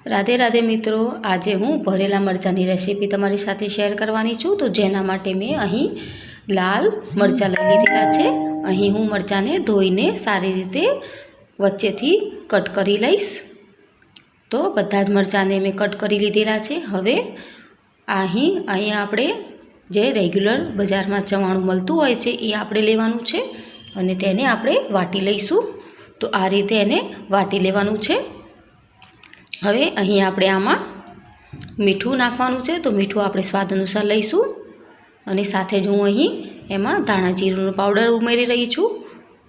राधे राधे मित्रों, आज हूँ भरेला मरचानी रेसिपी तमारी साथे शेर करवानी छूँ। तो जेना माटे मैं अहीं लाल मरचा लई लीधेला छे। अहीं हूँ मरचाने धोईने सारी रीते वच्चेथी कट करी लईश। तो बधा ज मरचाने मैं कट करी लीधेला छे। हवे अहीं आपणे जे रेग्युलर बजार में चवाणुं मळतुं होय छे ए आपणे लेवानुं छे अने तेने आपणे वाटी लईशुं। तो आ रीते एने वाटी लेवानुं छे। हवे अहीं आपणे आमां मीठुं नाखवानुं छे। तो मीठुं आपणे स्वाद अनुसार लईशुं अने साथे ज हूँ अहीं एमां धाणा जीरुंनो पाउडर उमेरी रही छुं।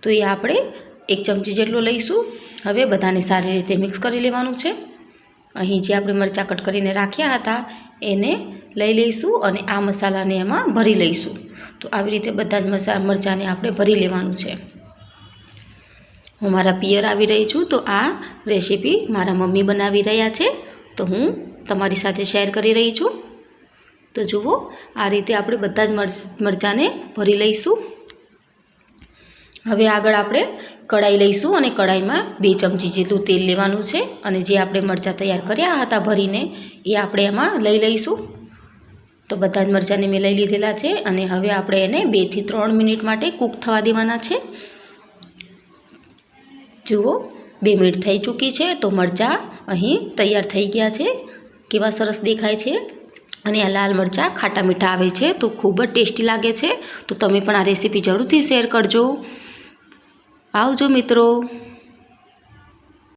तो ए आपणे 1 चमची जेटलो लईशुं। हवे बधाने सारी रीते मिक्स करी लेवानुं छे। अहीं जे आपणे मरचा कट करीने राख्या हता एने लई लईशुं अने आ मसालाने एमां भरी लईशुं। तो આવી રીતે બધા જ મરચાને આપણે ભરી લેવાનું છે। હું મારા પિયર આવી રહી છું। તો આ રેસીપી મારા મમ્મી બનાવી રહ્યા છે, તો હું તમારી સાથે શેર કરી રહી છું। તો જુઓ, આ રીતે આપણે બધા જ મરચાને ભરી લઈશું। હવે આગળ આપણે કડાઈ લઈશું અને કડાઈમાં 2 ચમચી જેટલું તેલ લેવાનું છે અને જે આપણે મરચાં તૈયાર કર્યા હતા ભરીને એ આપણે એમાં લઈ લઈશું। तो बधा ज मरचाने मैं लई लीधेला छे अने हवे आपणे एने 2 થી 3 मिनिट माटे कूक थवा देवाना छे। जुओ 2 मिनिट थई चूकी छे। तो मरचा अहीं तैयार थई गया छे। केवा सरस देखाय छे अने आ लाल मरचा खाटा मीठा आवे छे तो खूब ज टेस्टी लागे छे। तो तमे पण आ रेसिपी जरूरथी शेर करजो। आवजो मित्रों।